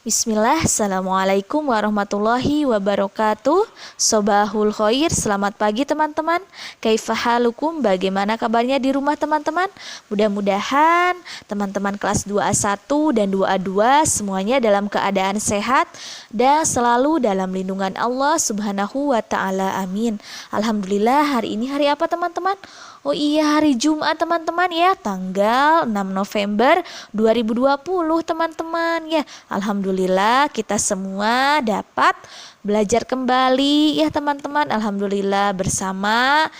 Bismillah, Assalamualaikum warahmatullahi wabarakatuh. Sobahul khair, selamat pagi teman-teman. Kaifahalukum, bagaimana kabarnya di rumah teman-teman? Mudah-mudahan teman-teman kelas 2A1 dan 2A2 semuanya dalam keadaan sehat dan selalu dalam lindungan Allah subhanahu wa ta'ala, amin. Alhamdulillah, hari ini hari apa teman-teman? Oh iya, hari Jumat teman-teman ya, tanggal 6 November 2020 teman-teman ya. Alhamdulillah kita semua dapat belajar kembali ya teman-teman. Alhamdulillah bersama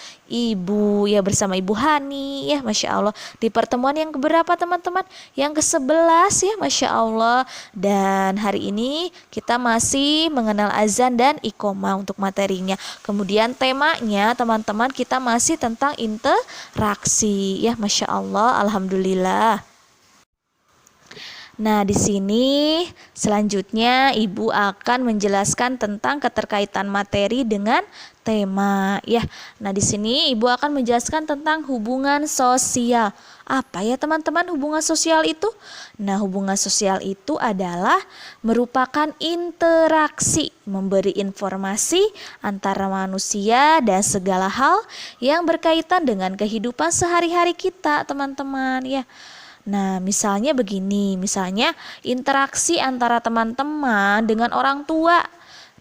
bersama Ibu Hani ya, Masya Allah. Di pertemuan yang keberapa teman-teman? Yang ke-11 ya, Masya Allah. Dan hari ini kita masih mengenal azan dan iqomah untuk materinya. Kemudian temanya teman-teman kita masih tentang interaksi ya, Masya Allah. Alhamdulillah. Nah, di sini selanjutnya Ibu akan menjelaskan tentang keterkaitan materi dengan tema ya. Nah, di sini Ibu akan menjelaskan tentang hubungan sosial. Apa ya teman-teman hubungan sosial itu? Nah, hubungan sosial itu adalah merupakan interaksi, memberi informasi antara manusia dan segala hal yang berkaitan dengan kehidupan sehari-hari kita, teman-teman ya. Nah, misalnya begini, misalnya interaksi antara teman-teman dengan orang tua.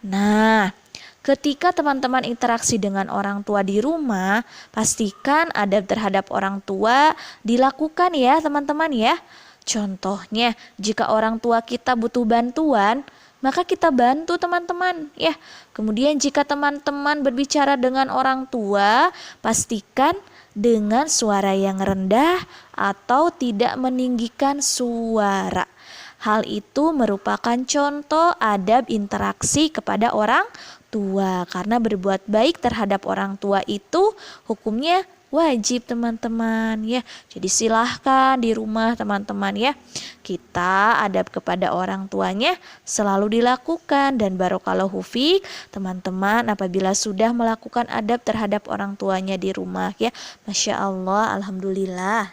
Nah, ketika teman-teman interaksi dengan orang tua di rumah, pastikan adab terhadap orang tua dilakukan ya, teman-teman ya. Contohnya, jika orang tua kita butuh bantuan, maka kita bantu teman-teman ya. Kemudian jika teman-teman berbicara dengan orang tua, pastikan dengan suara yang rendah atau tidak meninggikan suara. Hal itu merupakan contoh adab interaksi kepada orang tua, karena berbuat baik terhadap orang tua itu hukumnya wajib teman-teman ya. Jadi silahkan di rumah teman-teman ya, kita adab kepada orang tuanya selalu dilakukan. Dan barokallahu fiik teman-teman apabila sudah melakukan adab terhadap orang tuanya di rumah ya. Masya Allah, alhamdulillah.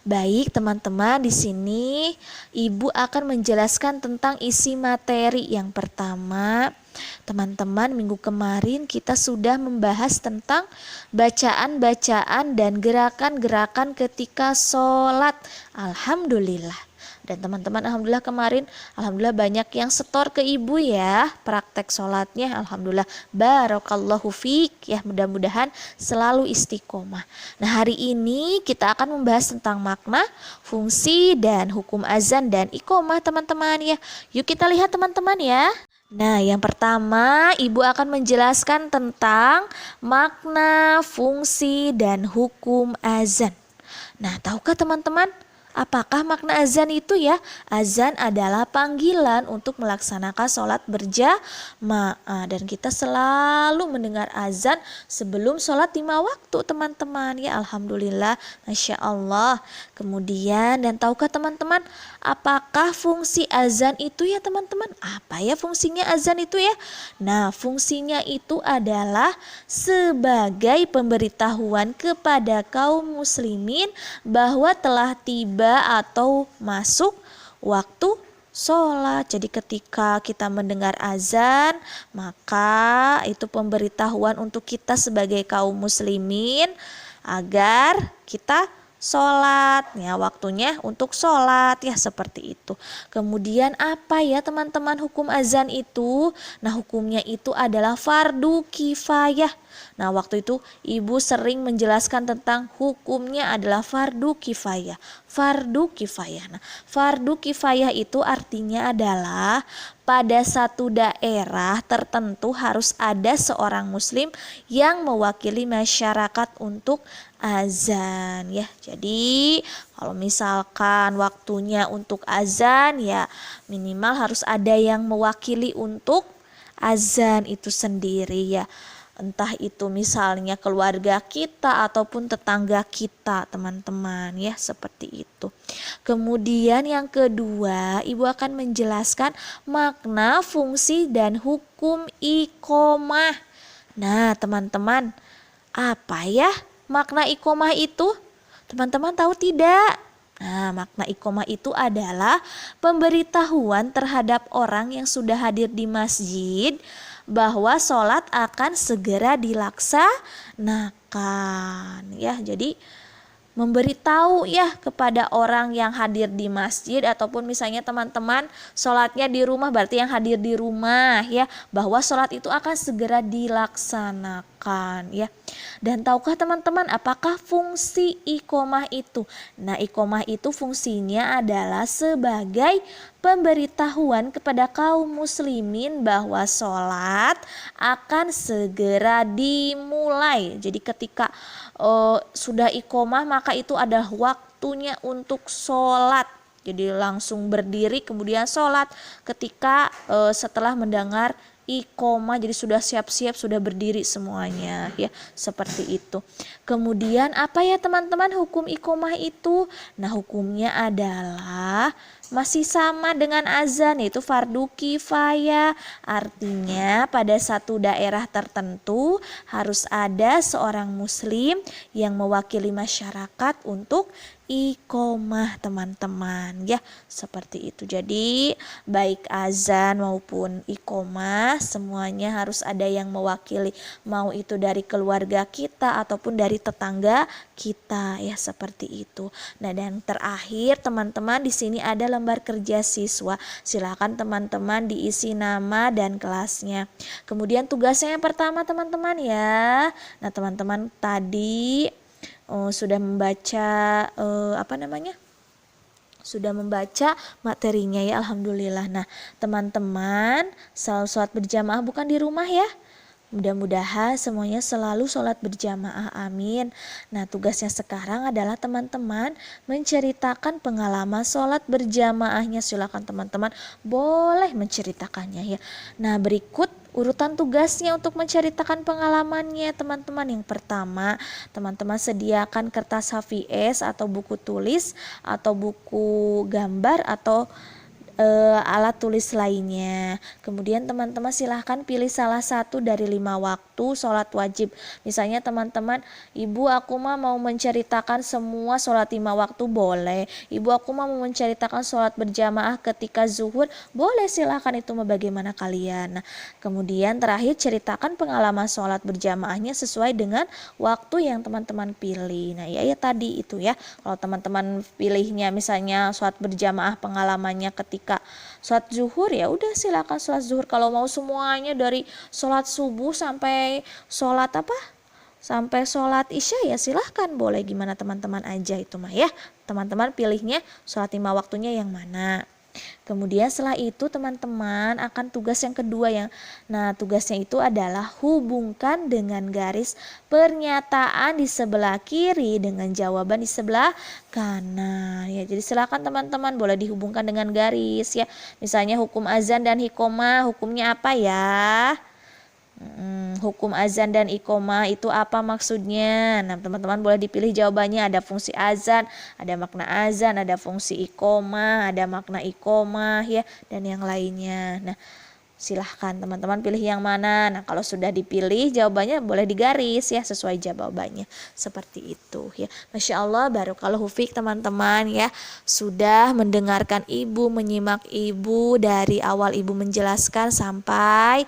Baik teman-teman, di sini Ibu akan menjelaskan tentang isi materi. Yang pertama, teman-teman minggu kemarin kita sudah membahas tentang bacaan-bacaan dan gerakan-gerakan ketika sholat. Alhamdulillah. Dan teman-teman alhamdulillah kemarin alhamdulillah banyak yang setor ke Ibu ya praktek sholatnya. Alhamdulillah, barokallahu fiik ya, mudah-mudahan selalu istiqomah. Nah, hari ini kita akan membahas tentang makna, fungsi, dan hukum azan dan iqomah teman-teman ya. Yuk kita lihat teman-teman ya. Nah, yang pertama Ibu akan menjelaskan tentang makna, fungsi, dan hukum azan. Nah, tahukah teman-teman apakah makna azan itu ya? Azan adalah panggilan untuk melaksanakan sholat berjamaah, dan kita selalu mendengar azan sebelum sholat 5 waktu teman-teman ya. Alhamdulillah, Masya Allah. Kemudian, dan tahukah teman-teman apakah fungsi azan itu ya teman-teman? Apa ya fungsinya azan itu ya? Nah, fungsinya itu adalah sebagai pemberitahuan kepada kaum muslimin bahwa telah tiba atau masuk waktu sholat. Jadi ketika kita mendengar azan, maka itu pemberitahuan untuk kita sebagai kaum muslimin agar kita sholat ya, waktunya untuk sholat ya, seperti itu. Kemudian apa ya teman-teman hukum azan itu? Nah, hukumnya itu adalah fardu kifayah. Nah, waktu itu Ibu sering menjelaskan tentang hukumnya adalah fardu kifayah. Fardu kifayah. Nah, fardu kifayah itu artinya adalah pada satu daerah tertentu harus ada seorang muslim yang mewakili masyarakat untuk azan ya. Jadi kalau misalkan waktunya untuk azan ya, minimal harus ada yang mewakili untuk azan itu sendiri ya. Entah itu misalnya keluarga kita ataupun tetangga kita teman-teman ya, seperti itu. Kemudian yang kedua, Ibu akan menjelaskan makna, fungsi, dan hukum iqomah. Nah teman-teman, apa ya makna iqomah itu? Teman-teman tahu tidak? Nah, makna iqomah itu adalah pemberitahuan terhadap orang yang sudah hadir di masjid bahwa sholat akan segera dilaksanakan. Ya, jadi memberitahu ya kepada orang yang hadir di masjid ataupun misalnya teman-teman sholatnya di rumah, berarti yang hadir di rumah ya, bahwa sholat itu akan segera dilaksanakan ya. Dan tahukah teman-teman apakah fungsi iqomah itu? Nah, iqomah itu fungsinya adalah sebagai pemberitahuan kepada kaum muslimin bahwa sholat akan segera dimulai. Jadi ketika sudah iqomah maka itu adalah waktunya untuk sholat. Jadi langsung berdiri kemudian sholat ketika setelah mendengar iqomah, jadi sudah siap-siap, sudah berdiri semuanya ya, seperti itu. Kemudian apa ya teman-teman hukum iqomah itu? Nah, hukumnya adalah masih sama dengan azan, yaitu fardu kifayah. Artinya pada satu daerah tertentu harus ada seorang muslim yang mewakili masyarakat untuk iqomah teman-teman ya, seperti itu. Jadi baik azan maupun iqomah semuanya harus ada yang mewakili, mau itu dari keluarga kita ataupun dari tetangga kita ya, seperti itu. Nah, dan terakhir teman-teman di sini ada lembar kerja siswa. Silakan teman-teman diisi nama dan kelasnya. Kemudian tugasnya yang pertama teman-teman ya. Nah, teman-teman tadi sudah membaca sudah membaca materinya ya, alhamdulillah. Nah, teman-teman selalu sholat berjamaah bukan di rumah ya. Mudah-mudahan semuanya selalu sholat berjamaah, amin. Nah, tugasnya sekarang adalah teman-teman menceritakan pengalaman sholat berjamaahnya. Silakan teman-teman boleh menceritakannya ya. Nah, berikut urutan tugasnya untuk menceritakan pengalamannya teman-teman. Yang pertama, teman-teman sediakan kertas HVS atau buku tulis atau buku gambar atau alat tulis lainnya. Kemudian teman-teman silahkan pilih salah satu dari 5 waktu sholat wajib. Misalnya teman-teman, ibu aku mah mau menceritakan semua sholat 5 waktu, boleh. Ibu aku mah mau menceritakan sholat berjamaah ketika zuhur, boleh, silahkan, itu mah bagaimana kalian. Nah, kemudian terakhir ceritakan pengalaman sholat berjamaahnya sesuai dengan waktu yang teman-teman pilih. Nah, ya tadi itu ya. Kalau teman-teman pilihnya misalnya sholat berjamaah pengalamannya ketika sholat zuhur, ya udah silakan sholat zuhur. Kalau mau semuanya dari sholat subuh sampai sholat sampai sholat isya, ya silahkan, boleh, gimana teman-teman aja itu mah ya. Teman-teman pilihnya sholat 5 waktunya yang mana. Kemudian setelah itu teman-teman akan tugas yang kedua nah tugasnya itu adalah hubungkan dengan garis pernyataan di sebelah kiri dengan jawaban di sebelah kanan ya. Jadi silakan teman-teman boleh dihubungkan dengan garis ya. Misalnya hukum azan dan iqomah, hukumnya apa ya? Hukum azan dan iqomah itu apa maksudnya? Nah, teman-teman boleh dipilih jawabannya. Ada fungsi azan, ada makna azan, ada fungsi iqomah, ada makna iqomah ya, dan yang lainnya. Nah, silahkan teman-teman pilih yang mana. Nah, kalau sudah dipilih jawabannya boleh digaris ya sesuai jawabannya, seperti itu ya. Masya Allah, barakallahu fiik teman-teman ya, sudah mendengarkan ibu, menyimak ibu dari awal ibu menjelaskan sampai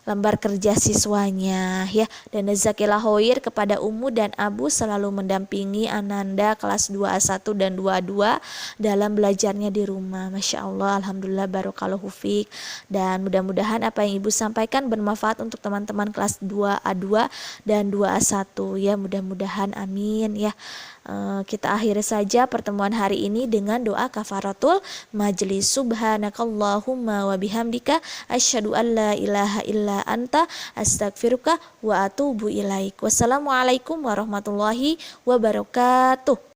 lembar kerja siswanya ya. Dan jazakillah khair kepada Ummu dan Abu selalu mendampingi Ananda kelas 2A1 dan 2A2 dalam belajarnya di rumah. Masya Allah, alhamdulillah, barakallahu fiik. Dan mudah-mudahan apa yang ibu sampaikan bermanfaat untuk teman-teman kelas 2A2 dan 2A1 ya, mudah-mudahan, amin ya. Kita akhiri saja pertemuan hari ini dengan doa kafaratul majlis. Subhanakallahumma wa bihamdika asyhadu an la ilaha illa anta astaghfiruka wa atubu ilaik. Wassalamualaikum warahmatullahi wabarakatuh.